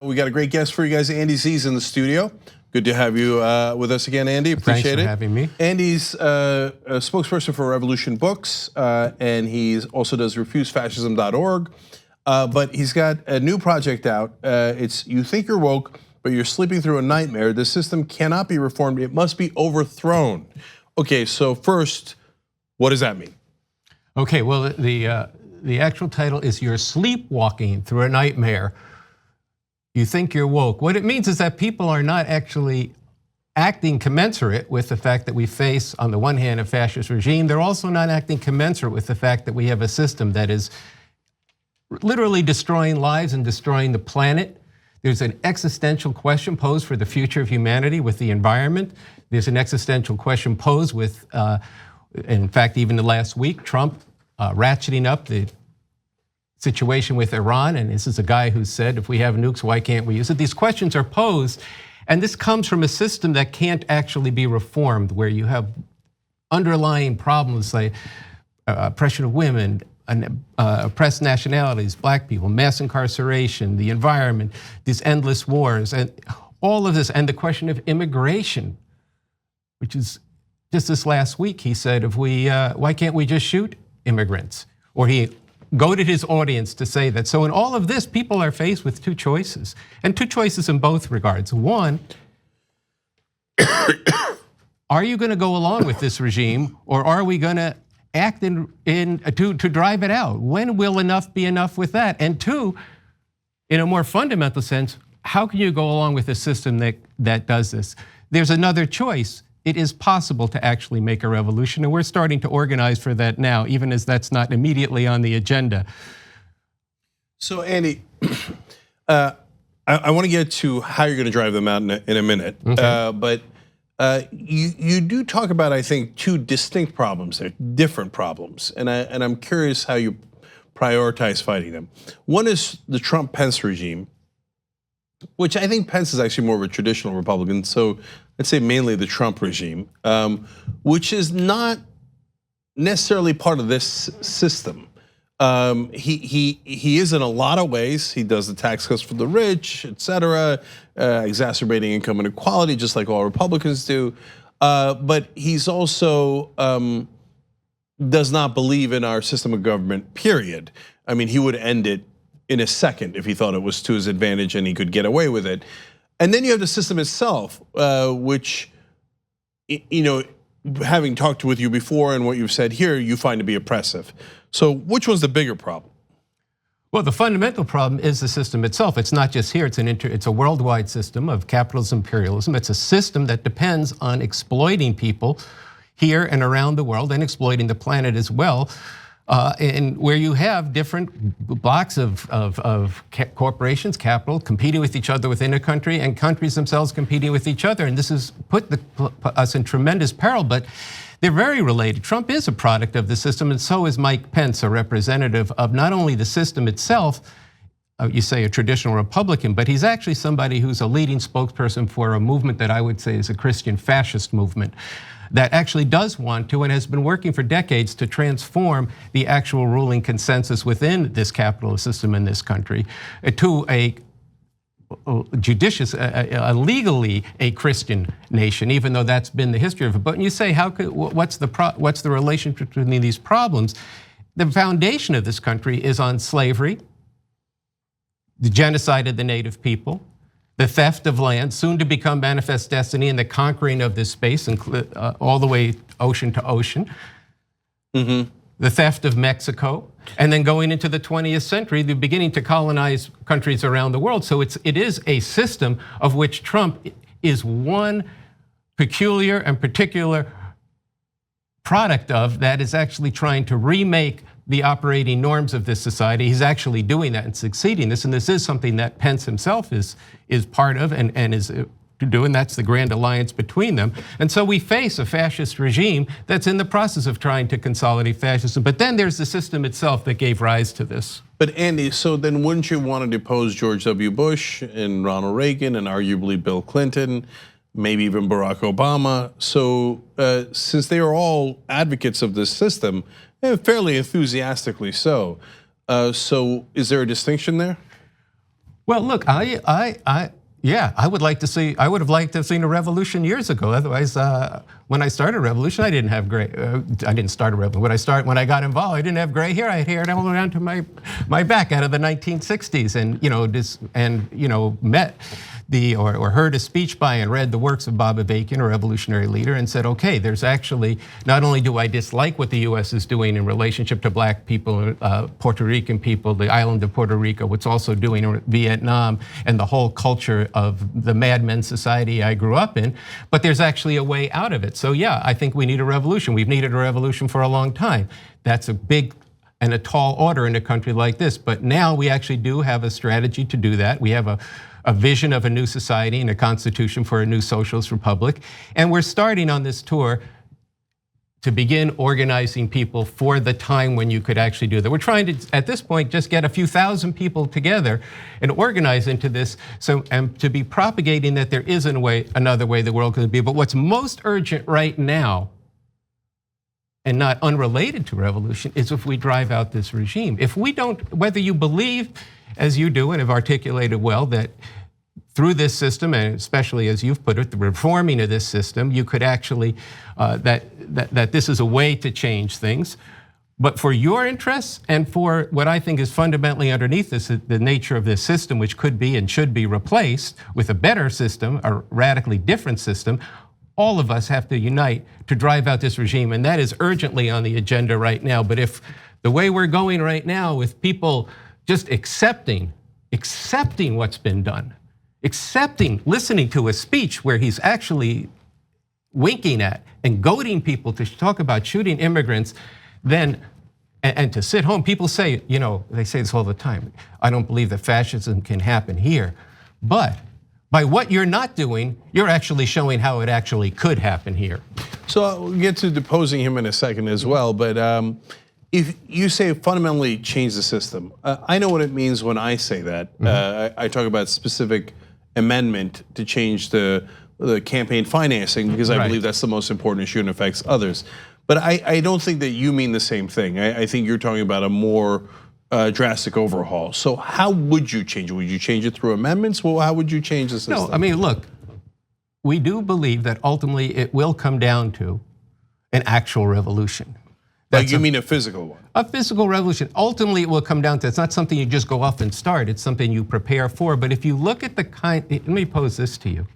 We got a great guest for you guys. Andy Z's in the studio. Good to have you with us again, Andy. Appreciate it. Thanks for having me. Andy's a spokesperson for Revolution Books, and he also does refusefascism.org. But he's got a new project out. It's You Think You're Woke, but you're sleeping through a nightmare. The system cannot be reformed. It must be overthrown. Okay, so first, what does that mean? Okay, well, the actual title is You're Sleepwalking Through a Nightmare. You think you're woke. What it means is that people are not actually acting commensurate with the fact that we face, on the one hand, a fascist regime. They're also not acting commensurate with the fact that we have a system that is literally destroying lives and destroying the planet. There's an existential question posed for the future of humanity with the environment. There's an existential question posed with, in fact, even the last week, Trump ratcheting up the situation with Iran, and this is a guy who said, if we have nukes, why can't we use it? These questions are posed, and this comes from a system that can't actually be reformed, where you have underlying problems like oppression of women, oppressed nationalities, black people, mass incarceration, the environment, these endless wars, and all of this, and the question of immigration, which is just this last week, he said, if we, why can't we just shoot immigrants? Or he goaded his audience to say that. So in all of this, people are faced with two choices, and two choices in both regards. One, are you gonna go along with this regime, or are we gonna act to drive it out? When will enough be enough with that? And two, in a more fundamental sense, how can you go along with a system that does this? There's another choice. It is possible to actually make a revolution, and we're starting to organize for that now, even as that's not immediately on the agenda. So Andy, I want to get to how you're going to drive them out in a minute. Okay. But you do talk about, I think, two distinct problems there, different problems, and I'm curious how you prioritize fighting them. One is the Trump-Pence regime, which I think Pence is actually more of a traditional Republican, so I'd say mainly the Trump regime, which is not necessarily part of this system. He is in a lot of ways. He does the tax cuts for the rich, et cetera, exacerbating income inequality, just like all Republicans do. But he's also does not believe in our system of government, period. I mean, he would end it in a second if he thought it was to his advantage and he could get away with it. And then you have the system itself, which, having talked with you before and what you've said here, you find to be oppressive. So which one's the bigger problem? Well, the fundamental problem is the system itself. It's not just here, it's a worldwide system of capitalism, imperialism. It's a system that depends on exploiting people here and around the world and exploiting the planet as well. And where you have different blocks of corporations, capital, competing with each other within a country, and countries themselves competing with each other. And this has put us in tremendous peril, but they're very related. Trump is a product of the system, and so is Mike Pence, a representative of not only the system itself, you say a traditional Republican, but he's actually somebody who's a leading spokesperson for a movement that I would say is a Christian fascist movement that actually does want to and has been working for decades to transform the actual ruling consensus within this capitalist system in this country to a judicious, legally a Christian nation, even though that's been the history of it. But when you say, what's the relationship between these problems? The foundation of this country is on slavery, the genocide of the native people, the theft of land, soon to become manifest destiny, and the conquering of this space, all the way ocean to ocean. The theft of Mexico, and then going into the 20th century, they're beginning to colonize countries around the world. So it is a system of which Trump is one peculiar and particular product of, that is actually trying to remake the operating norms of this society. He's actually doing that and succeeding this, and this is something that Pence himself is part of and is doing. That's the grand alliance between them. And so we face a fascist regime that's in the process of trying to consolidate fascism. But then there's the system itself that gave rise to this. But Andy, so then wouldn't you want to depose George W. Bush and Ronald Reagan and arguably Bill Clinton, maybe even Barack Obama? So since they are all advocates of this system, and fairly enthusiastically so. So is there a distinction there? Well, look, yeah, I would have liked to have seen a revolution years ago. Otherwise, when I started a revolution, I didn't have gray. I didn't start a revolution. When I got involved, I didn't have gray hair. I had hair all around to my back out of the 1960s, and met or heard a speech by and read the works of Bob Avakian, a revolutionary leader, and said, okay, there's actually, not only do I dislike what the US is doing in relationship to black people, Puerto Rican people, the island of Puerto Rico, what's also doing in Vietnam, and the whole culture of the madmen society I grew up in, but there's actually a way out of it. So yeah, I think we need a revolution. We've needed a revolution for a long time. That's a big and a tall order in a country like this, but now we actually do have a strategy to do that. We have a vision of a new society and a constitution for a new socialist republic. And we're starting on this tour to begin organizing people for the time when you could actually do that. We're trying to, at this point, just get a few thousand people together and organize into this, and to be propagating that there is another way the world could be. But what's most urgent right now, and not unrelated to revolution, is if we drive out this regime. If we don't, whether you believe, as you do and have articulated well, that through this system, and especially as you've put it, the reforming of this system, you could actually, that this is a way to change things. But for your interests and for what I think is fundamentally underneath this, the nature of this system, which could be and should be replaced with a better system, a radically different system, all of us have to unite to drive out this regime, and that is urgently on the agenda right now. But if the way we're going right now with people just accepting what's been done, listening to a speech where he's actually winking at and goading people to talk about shooting immigrants, then, and to sit home, people say, they say this all the time, I don't believe that fascism can happen here. But by what you're not doing, you're actually showing how it actually could happen here. So I'll get to deposing him in a second as well, but if you say fundamentally change the system, I know what it means when I say that. I talk about specific amendment to change the campaign financing, because I believe that's the most important issue and affects others. But I don't think that you mean the same thing. I think you're talking about a more drastic overhaul. So how would you change it? Would you change it through amendments? Well, how would you change the system? No, I mean, look, we do believe that ultimately it will come down to an actual revolution. Like you mean a physical one? A physical revolution. Ultimately, it will come down to, it's not something you just go off and start, it's something you prepare for. But if you look at let me pose this to you.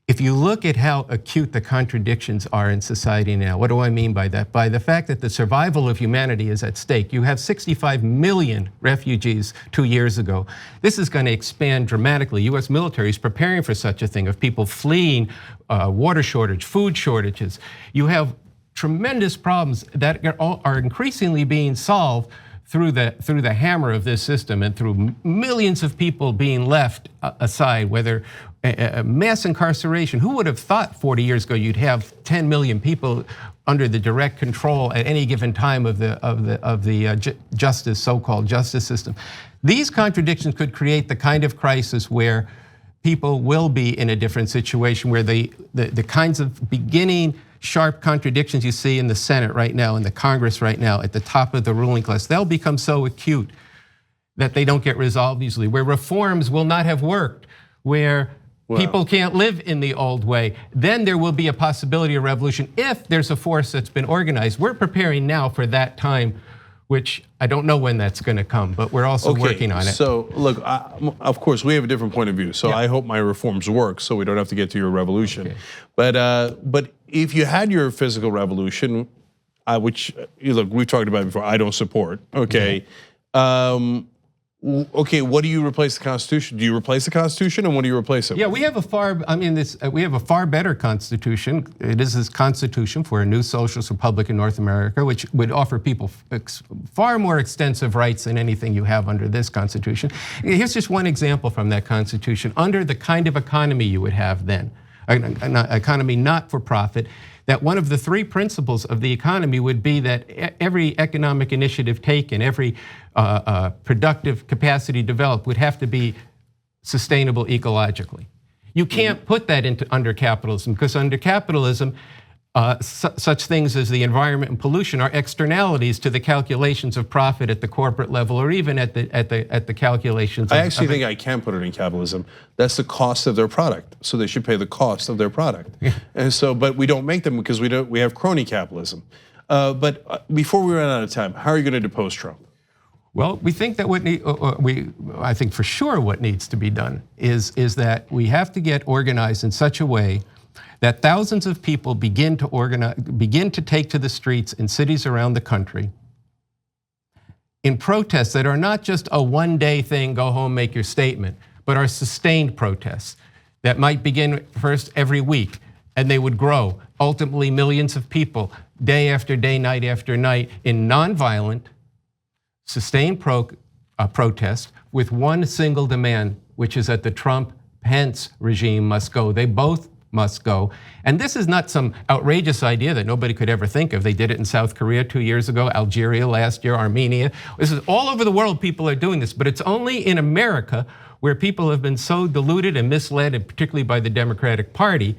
If you look at how acute the contradictions are in society now, what do I mean by that? By the fact that the survival of humanity is at stake. You have 65 million refugees 2 years ago. This is going to expand dramatically. US military is preparing for such a thing, of people fleeing water shortage, food shortages. You have tremendous problems that are increasingly being solved through the hammer of this system and through millions of people being left aside, whether mass incarceration. Who would have thought 40 years ago you'd have 10 million people under the direct control at any given time of the justice, so-called justice system? These contradictions could create the kind of crisis where people will be in a different situation, where the kinds of beginning sharp contradictions you see in the Senate right now, in the Congress right now, at the top of the ruling class, they'll become so acute that they don't get resolved easily, where reforms will not have worked, where people can't live in the old way. Then there will be a possibility of revolution if there's a force that's been organized. We're preparing now for that time, which I don't know when that's going to come, but we're also working on it. So look, of course, we have a different point of view. So I hope my reforms work, so we don't have to get to your revolution. Okay. But if you had your physical revolution, which look, we've talked about it before, I don't support. Okay. Okay, what do you replace the Constitution? Do you replace the Constitution, and what do you replace it with? Yeah, we have a far better Constitution. It is this Constitution for a new socialist republic in North America, which would offer people far more extensive rights than anything you have under this Constitution. Here's just one example from that Constitution. Under the kind of economy you would have then, an economy not for profit, that one of the three principles of the economy would be that every economic initiative taken, every productive capacity developed would have to be sustainable ecologically. You can't put that under capitalism, because under capitalism, such things as the environment and pollution are externalities to the calculations of profit at the corporate level, or even at the calculations. I actually think I can put it in capitalism. That's the cost of their product, so they should pay the cost of their product. And so, but we don't make them because we have crony capitalism. But before we run out of time, how are you going to depose Trump? Well, we think that I think for sure what needs to be done is that we have to get organized in such a way that thousands of people begin to take to the streets in cities around the country in protests that are not just a one-day thing, go home, make your statement, but are sustained protests that might begin first every week, and they would grow. Ultimately, millions of people, day after day, night after night, in nonviolent, sustained protest with one single demand, which is that the Trump-Pence regime must go. They both must go. And this is not some outrageous idea that nobody could ever think of. They did it in South Korea 2 years ago, Algeria last year, Armenia. This is all over the world, people are doing this, but it's only in America where people have been so deluded and misled, and particularly by the Democratic Party,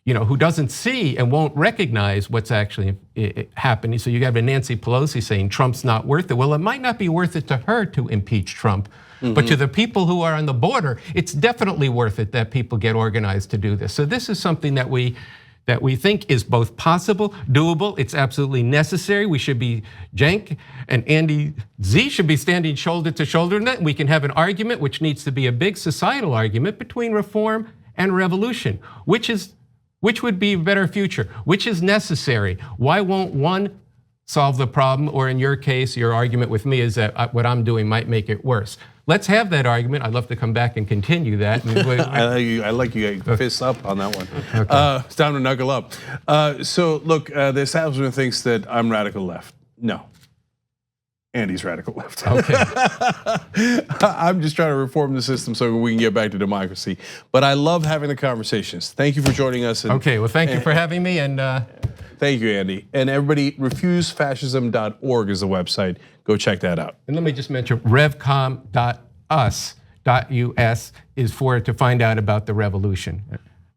who doesn't see and won't recognize what's actually happening. So you have a Nancy Pelosi saying Trump's not worth it. Well, it might not be worth it to her to impeach Trump. But to the people who are on the border, it's definitely worth it that people get organized to do this. So this is something that we think is both possible, doable, it's absolutely necessary. We should be, Cenk and Andy Z should be standing shoulder to shoulder in that. We can have an argument, which needs to be a big societal argument, between reform and revolution. Which would be a better future? Which is necessary? Why won't one solve the problem? Or in your case, your argument with me is that what I'm doing might make it worse. Let's have that argument. I'd love to come back and continue that. I like you fist up on that one. Okay. It's time to knuckle up. So look, the establishment thinks that I'm radical left. No. Andy's radical left. Okay. I'm just trying to reform the system so we can get back to democracy. But I love having the conversations. Thank you for joining us. Okay, well, thank you for having me. And thank you, Andy. And everybody, refusefascism.org is the website. Go check that out. And let me just mention, revcom.us.us is to find out about the revolution.